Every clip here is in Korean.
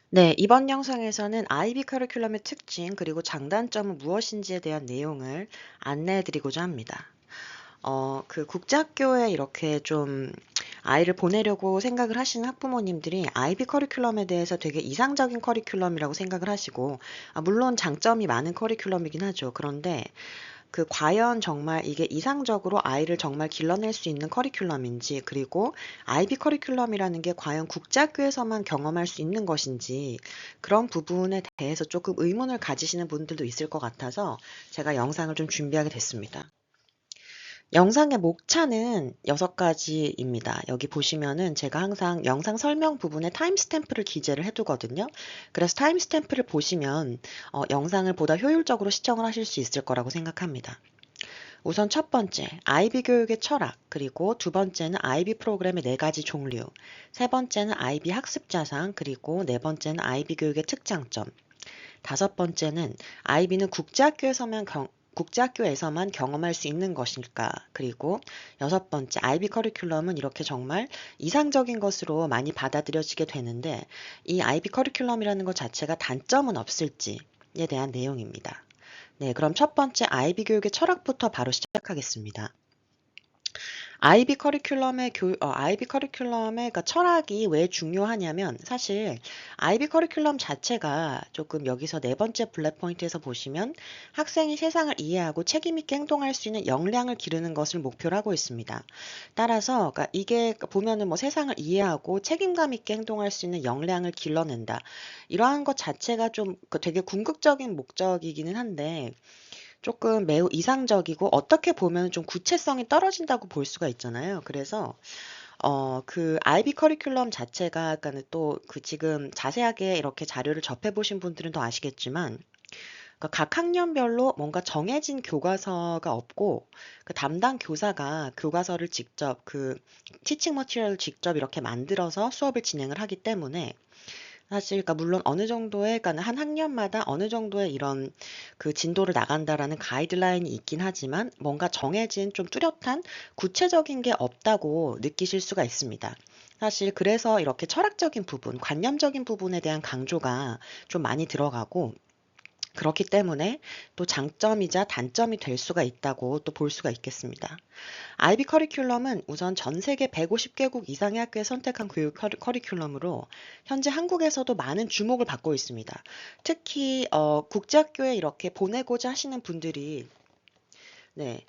네, 이번 영상에서는 IB 커리큘럼의 특징 그리고 장단점은 무엇인지에 대한 내용을 안내해 드리고자 합니다. 국제학교에 이렇게 좀 아이를 보내려고 생각을 하시는 학부모님들이 IB 커리큘럼에 대해서 되게 이상적인 커리큘럼이라고 생각을 하시고, 물론 장점이 많은 커리큘럼이긴 하죠. 그런데 과연 정말 이게 이상적으로 아이를 정말 길러낼 수 있는 커리큘럼인지, 그리고 IB 커리큘럼이라는 게 과연 국제학교에서만 경험할 수 있는 것인지, 그런 부분에 대해서 조금 의문을 가지시는 분들도 있을 것 같아서 제가 영상을 좀 준비하게 됐습니다. 영상의 목차는 6가지입니다. 여기 보시면은 제가 항상 영상 설명 부분에 타임스탬프를 기재를 해두거든요. 그래서 타임스탬프를 보시면 영상을 보다 효율적으로 시청을 하실 수 있을 거라고 생각합니다. 우선 첫 번째, IB 교육의 철학, 그리고 두 번째는 IB 프로그램의 4가지 종류, 세 번째는 IB 학습 자산, 그리고 네 번째는 IB 교육의 특장점, 다섯 번째는 IB는 국제학교에서만 경험할 수 있는 것일까? 그리고 여섯 번째, IB 커리큘럼은 이렇게 정말 이상적인 것으로 많이 받아들여지게 되는데, 이 IB 커리큘럼이라는 것 자체가 단점은 없을지에 대한 내용입니다. 네, 그럼 첫 번째 IB 교육의 철학부터 바로 시작하겠습니다. IB 커리큘럼의 그러니까 철학이 왜 중요하냐면, 사실 IB 커리큘럼 자체가 조금 여기서 네 번째 블랙 포인트에서 보시면 학생이 세상을 이해하고 책임 있게 행동할 수 있는 역량을 기르는 것을 목표로 하고 있습니다. 따라서 그러니까 이게 보면은 뭐 세상을 이해하고 책임감 있게 행동할 수 있는 역량을 길러낸다. 이러한 것 자체가 좀 되게 궁극적인 목적이기는 한데, 조금 매우 이상적이고 어떻게 보면 좀 구체성이 떨어진다고 볼 수가 있잖아요. 그래서 IB 커리큘럼 자체가 그러니까는 또 지금 자세하게 이렇게 자료를 접해 보신 분들은 더 아시겠지만, 그러니까 각 학년별로 뭔가 정해진 교과서가 없고, 그 담당 교사가 교과서를 직접 티칭 머티리얼을 직접 이렇게 만들어서 수업을 진행을 하기 때문에, 사실 그러니까 물론 어느 정도의 그러니까 한 학년마다 어느 정도의 이런 진도를 나간다라는 가이드라인이 있긴 하지만, 뭔가 정해진 좀 뚜렷한 구체적인 게 없다고 느끼실 수가 있습니다. 사실 그래서 이렇게 철학적인 부분, 관념적인 부분에 대한 강조가 좀 많이 들어가고, 그렇기 때문에 또 장점이자 단점이 될 수가 있다고 또 볼 수가 있겠습니다. IB 커리큘럼은 우선 전 세계 150개국 이상의 학교에 선택한 교육 커리큘럼으로 현재 한국에서도 많은 주목을 받고 있습니다. 특히 국제학교에 이렇게 보내고자 하시는 분들이, 네,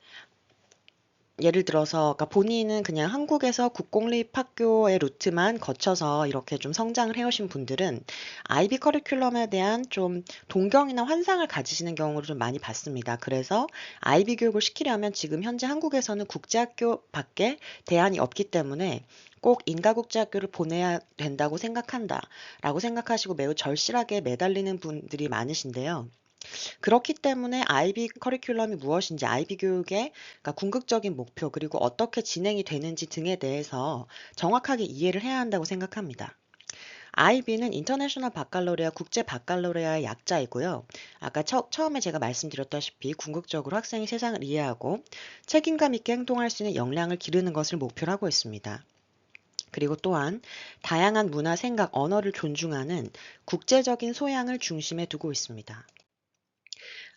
예를 들어서 그러니까 본인은 그냥 한국에서 국공립학교의 루트만 거쳐서 이렇게 좀 성장을 해오신 분들은 IB 커리큘럼에 대한 좀 동경이나 환상을 가지시는 경우를 좀 많이 봤습니다. 그래서 IB 교육을 시키려면 지금 현재 한국에서는 국제학교밖에 대안이 없기 때문에 꼭 인가국제학교를 보내야 된다고 생각한다 라고 생각하시고 매우 절실하게 매달리는 분들이 많으신데요. 그렇기 때문에 IB 커리큘럼이 무엇인지, IB 교육의 그러니까 궁극적인 목표, 그리고 어떻게 진행이 되는지 등에 대해서 정확하게 이해를 해야 한다고 생각합니다. IB는 인터내셔널 바칼로레아 국제 바칼로레아의 약자이고요. 아까 처음에 제가 말씀드렸다시피 궁극적으로 학생이 세상을 이해하고 책임감 있게 행동할 수 있는 역량을 기르는 것을 목표로 하고 있습니다. 그리고 또한 다양한 문화, 생각, 언어를 존중하는 국제적인 소양을 중심에 두고 있습니다.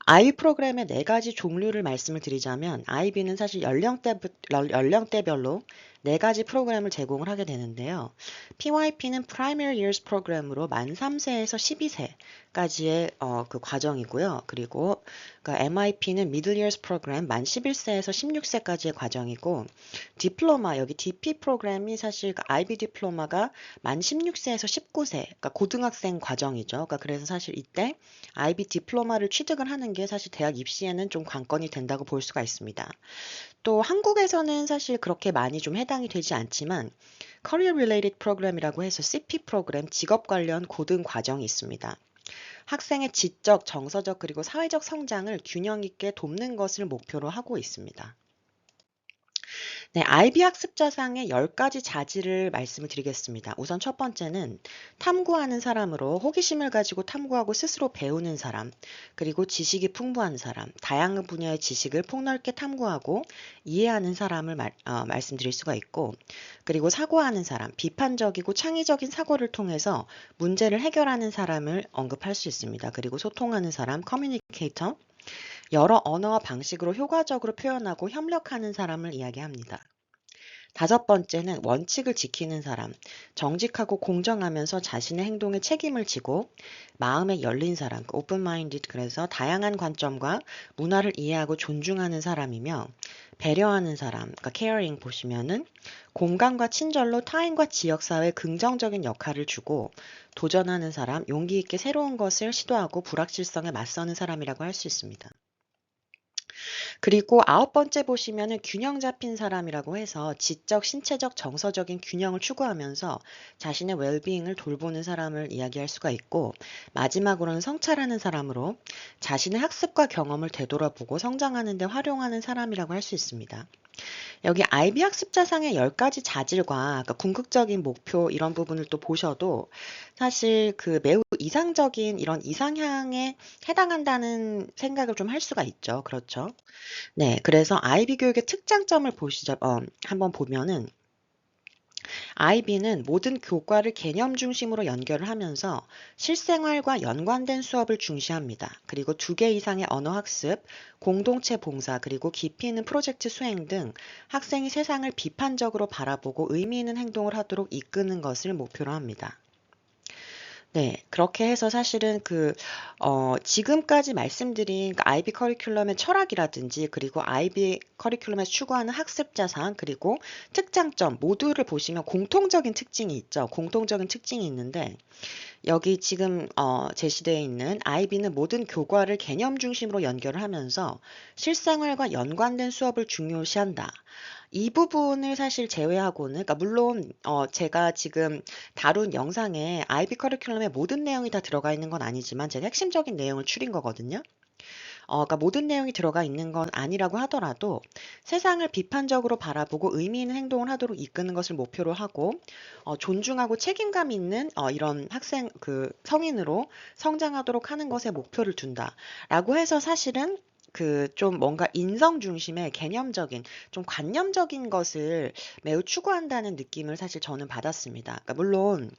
IB 프로그램의 4가지 종류를 말씀을 드리자면, IB는 사실 연령대별로 4가지 프로그램을 제공을 하게 되는데요. PYP는 Primary Years 프로그램으로 만 3세에서 12세까지의 과정이고요. 그리고 MIP는 Middle Years 프로그램 만 11세에서 16세까지의 과정이고, 디플로마, 여기 DP 프로그램이 사실 IB 디플로마가 만 16세에서 19세, 그러니까 고등학생 과정이죠. 그래서 사실 이때 IB 디플로마를 취득을 하는 게 사실 대학 입시에는 좀 관건이 된다고 볼 수가 있습니다. 또 한국에서는 사실 그렇게 많이 좀 해당이 되지 않지만, Career Related Program이라고 해서 CP 프로그램, 직업 관련 고등 과정이 있습니다. 학생의 지적, 정서적 그리고 사회적 성장을 균형 있게 돕는 것을 목표로 하고 있습니다. 네, IB 학습 자상의 10가지 자질을 말씀을 드리겠습니다. 우선 첫 번째는 탐구하는 사람으로 호기심을 가지고 탐구하고 스스로 배우는 사람, 그리고 지식이 풍부한 사람, 다양한 분야의 지식을 폭넓게 탐구하고 이해하는 사람을 말씀드릴 수가 있고, 그리고 사고하는 사람, 비판적이고 창의적인 사고를 통해서 문제를 해결하는 사람을 언급할 수 있습니다. 그리고 소통하는 사람, 커뮤니케이터, 여러 언어와 방식으로 효과적으로 표현하고 협력하는 사람을 이야기합니다. 다섯 번째는 원칙을 지키는 사람, 정직하고 공정하면서 자신의 행동에 책임을 지고 마음에 열린 사람, open-minded, 그래서 다양한 관점과 문화를 이해하고 존중하는 사람이며 배려하는 사람, 그러니까 caring 보시면은 공감과 친절로 타인과 지역사회에 긍정적인 역할을 주고 도전하는 사람, 용기 있게 새로운 것을 시도하고 불확실성에 맞서는 사람이라고 할 수 있습니다. 그리고 아홉 번째 보시면은 균형 잡힌 사람이라고 해서 지적, 신체적, 정서적인 균형을 추구하면서 자신의 웰비잉을 돌보는 사람을 이야기할 수가 있고, 마지막으로는 성찰하는 사람으로 자신의 학습과 경험을 되돌아보고 성장하는 데 활용하는 사람이라고 할 수 있습니다. 여기 IB 학습자상의 10가지 자질과 그러니까 궁극적인 목표 이런 부분을 또 보셔도 사실 그 매우 이상적인 이런 이상향에 해당한다는 생각을 좀 할 수가 있죠. 그렇죠. 네, 그래서 IB 교육의 특장점을 한번 보면은 IB는 모든 교과를 개념 중심으로 연결을 하면서 실생활과 연관된 수업을 중시합니다. 그리고 2개 이상의 언어 학습, 공동체 봉사, 그리고 깊이 있는 프로젝트 수행 등 학생이 세상을 비판적으로 바라보고 의미 있는 행동을 하도록 이끄는 것을 목표로 합니다. 네, 그렇게 해서 사실은 지금까지 말씀드린 IB 커리큘럼의 철학이라든지, 그리고 IB 커리큘럼에서 추구하는 학습자 사항, 그리고 특장점 모두를 보시면 공통적인 특징이 있죠. 공통적인 특징이 있는데, 여기 지금 제시되어 있는 IB는 모든 교과를 개념 중심으로 연결을 하면서 실생활과 연관된 수업을 중요시한다. 이 부분을 사실 제외하고는, 그러니까 물론 제가 지금 다룬 영상에 IB 커리큘럼의 모든 내용이 다 들어가 있는 건 아니지만 제가 핵심적인 내용을 추린 거거든요. 그러니까 모든 내용이 들어가 있는 건 아니라고 하더라도 세상을 비판적으로 바라보고 의미 있는 행동을 하도록 이끄는 것을 목표로 하고 존중하고 책임감 있는 이런 성인으로 성장하도록 하는 것에 목표를 둔다라고 해서 사실은 좀 뭔가 인성 중심의 개념적인 좀 관념적인 것을 매우 추구한다는 느낌을 사실 저는 받았습니다. 그러니까 물론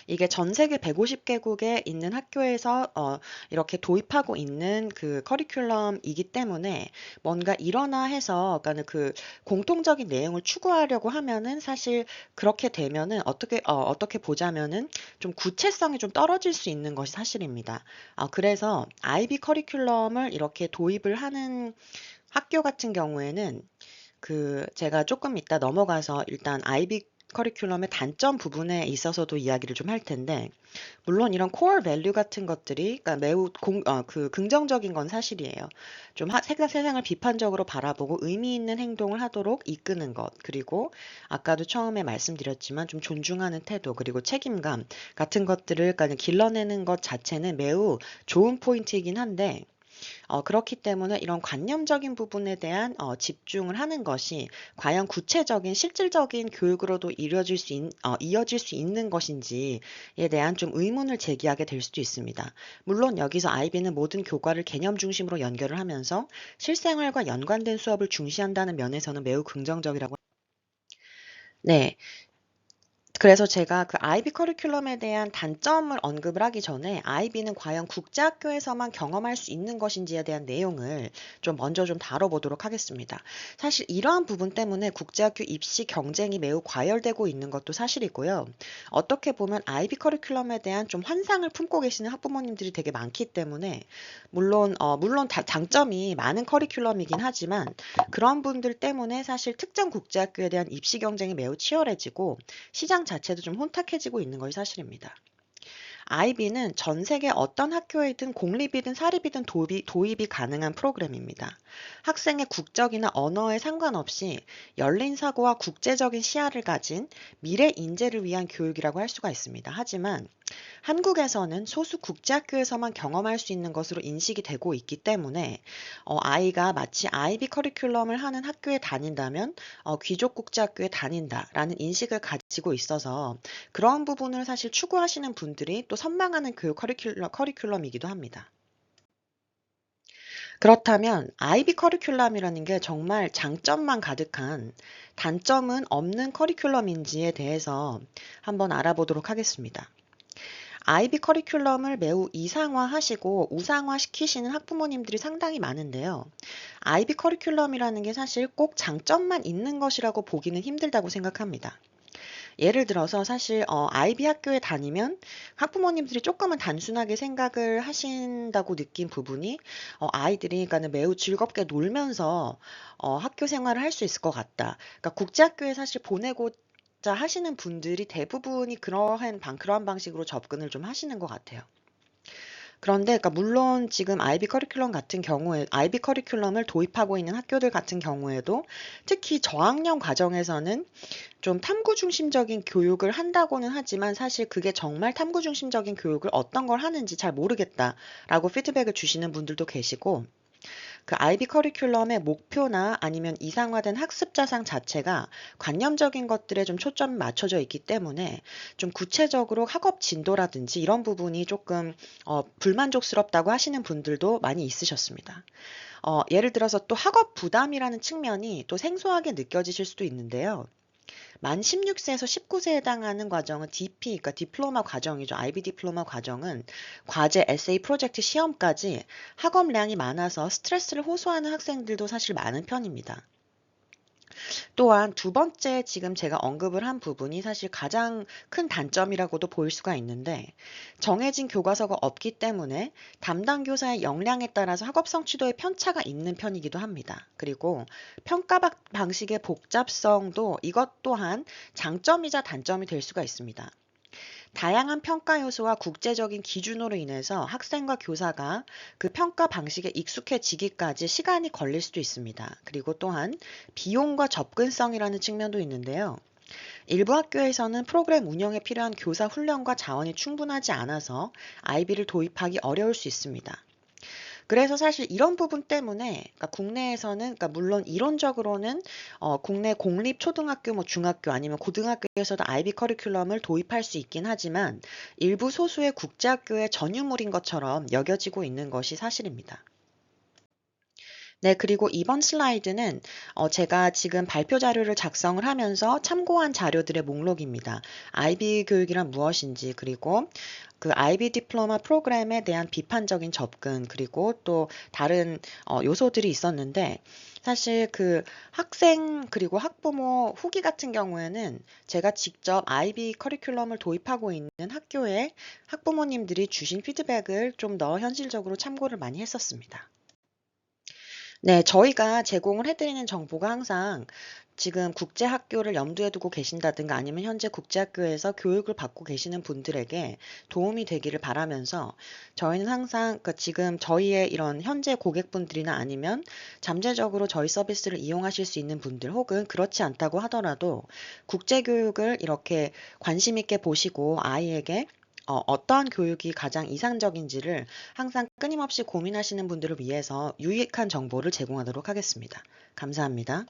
이게 전 세계 150개국에 있는 학교에서 이렇게 도입하고 있는 그 커리큘럼이기 때문에 뭔가 일어나 해서 그러니까는 그 공통적인 내용을 추구하려고 하면은 사실 그렇게 되면은 어떻게 보자면은 좀 구체성이 좀 떨어질 수 있는 것이 사실입니다. 그래서 IB 커리큘럼을 이렇게 도입을 하는 학교 같은 경우에는 제가 조금 이따 넘어가서 일단 IB 커리큘럼의 단점 부분에 있어서도 이야기를 좀 할 텐데, 물론 이런 코어 밸류 같은 것들이 그러니까 매우 긍정적인 건 사실이에요. 좀 세상을 비판적으로 바라보고 의미 있는 행동을 하도록 이끄는 것, 그리고 아까도 처음에 말씀드렸지만 좀 존중하는 태도, 그리고 책임감 같은 것들을 그러니까 길러내는 것 자체는 매우 좋은 포인트이긴 한데, 그렇기 때문에 이런 관념적인 부분에 대한 집중을 하는 것이 과연 구체적인 실질적인 교육으로도 이어질 수 있는 것인지에 대한 좀 의문을 제기하게 될 수도 있습니다. 물론 여기서 IB는 모든 교과를 개념 중심으로 연결을 하면서 실생활과 연관된 수업을 중시한다는 면에서는 매우 긍정적이라고. 네. 그래서 제가 그 IB 커리큘럼에 대한 단점을 언급을 하기 전에 IB는 과연 국제학교에서만 경험할 수 있는 것인지에 대한 내용을 좀 먼저 좀 다뤄보도록 하겠습니다. 사실 이러한 부분 때문에 국제학교 입시 경쟁이 매우 과열되고 있는 것도 사실이고요. 어떻게 보면 IB 커리큘럼에 대한 좀 환상을 품고 계시는 학부모님들이 되게 많기 때문에 물론 장점이 많은 커리큘럼이긴 하지만 그런 분들 때문에 사실 특정 국제학교에 대한 입시 경쟁이 매우 치열해지고 시장 자체도 좀 혼탁해지고 있는 것이 사실입니다. IB는 전 세계 어떤 학교이든 공립이든 사립이든 도입이 가능한 프로그램입니다. 학생의 국적이나 언어에 상관없이 열린 사고와 국제적인 시야를 가진 미래 인재를 위한 교육이라고 할 수가 있습니다. 하지만 한국에서는 소수 국제학교에서만 경험할 수 있는 것으로 인식이 되고 있기 때문에 아이가 마치 아이비 커리큘럼을 하는 학교에 다닌다면 귀족 국제학교에 다닌다라는 인식을 가지고 있어서 그런 부분을 사실 추구하시는 분들이 또 선망하는 교육 커리큘럼이기도 합니다. 그렇다면 아이비 커리큘럼이라는 게 정말 장점만 가득한 단점은 없는 커리큘럼인지에 대해서 한번 알아보도록 하겠습니다. 아이비 커리큘럼을 매우 이상화하시고 우상화시키시는 학부모님들이 상당히 많은데요. 아이비 커리큘럼이라는 게 사실 꼭 장점만 있는 것이라고 보기는 힘들다고 생각합니다. 예를 들어서 사실 아이비 학교에 다니면 학부모님들이 조금은 단순하게 생각을 하신다고 느낀 부분이 아이들이 그러니까는 매우 즐겁게 놀면서 학교 생활을 할 수 있을 것 같다. 그러니까 국제학교에 사실 보내고자 하시는 분들이 대부분이 그러한 방식으로 접근을 좀 하시는 것 같아요. 그런데 그러니까 물론 지금 아이비 커리큘럼 같은 경우에 아이비 커리큘럼을 도입하고 있는 학교들 같은 경우에도 특히 저학년 과정에서는 좀 탐구 중심적인 교육을 한다고는 하지만 사실 그게 정말 탐구 중심적인 교육을 어떤 걸 하는지 잘 모르겠다라고 피드백을 주시는 분들도 계시고 그 아이비 커리큘럼의 목표나 아니면 이상화된 학습 자상 자체가 관념적인 것들에 좀 초점이 맞춰져 있기 때문에 좀 구체적으로 학업 진도라든지 이런 부분이 조금 불만족스럽다고 하시는 분들도 많이 있으셨습니다. 예를 들어서 또 학업 부담이라는 측면이 또 생소하게 느껴지실 수도 있는데요. 만 16세에서 19세에 해당하는 과정은 DP, 그러니까 디플로마 과정이죠. IB 디플로마 과정은 과제, 에세이, 프로젝트, 시험까지 학업량이 많아서 스트레스를 호소하는 학생들도 사실 많은 편입니다. 또한 두 번째 지금 제가 언급을 한 부분이 사실 가장 큰 단점이라고도 보일 수가 있는데 정해진 교과서가 없기 때문에 담당 교사의 역량에 따라서 학업 성취도의 편차가 있는 편이기도 합니다. 그리고 평가 방식의 복잡성도 이것 또한 장점이자 단점이 될 수가 있습니다. 다양한 평가 요소와 국제적인 기준으로 인해서 학생과 교사가 그 평가 방식에 익숙해지기까지 시간이 걸릴 수도 있습니다. 그리고 또한 비용과 접근성이라는 측면도 있는데요. 일부 학교에서는 프로그램 운영에 필요한 교사 훈련과 자원이 충분하지 않아서 아이비를 도입하기 어려울 수 있습니다. 그래서 사실 이런 부분 때문에 그러니까 국내에서는 그러니까 물론 이론적으로는 국내 공립 초등학교 뭐 중학교 아니면 고등학교에서도 아이비 커리큘럼을 도입할 수 있긴 하지만 일부 소수의 국제학교의 전유물인 것처럼 여겨지고 있는 것이 사실입니다. 네, 그리고 이번 슬라이드는 제가 지금 발표 자료를 작성을 하면서 참고한 자료들의 목록입니다. IB 교육이란 무엇인지, 그리고 그 IB 디플로마 프로그램에 대한 비판적인 접근, 그리고 또 다른 요소들이 있었는데, 사실 그 학생 그리고 학부모 후기 같은 경우에는 제가 직접 IB 커리큘럼을 도입하고 있는 학교에 학부모님들이 주신 피드백을 좀 더 현실적으로 참고를 많이 했었습니다. 네, 저희가 제공을 해드리는 정보가 항상 지금 국제학교를 염두에 두고 계신다든가 아니면 현재 국제학교에서 교육을 받고 계시는 분들에게 도움이 되기를 바라면서 저희는 항상 그 지금 저희의 이런 현재 고객분들이나 아니면 잠재적으로 저희 서비스를 이용하실 수 있는 분들 혹은 그렇지 않다고 하더라도 국제교육을 이렇게 관심 있게 보시고 아이에게 어떠한 교육이 가장 이상적인지를 항상 끊임없이 고민하시는 분들을 위해서 유익한 정보를 제공하도록 하겠습니다. 감사합니다.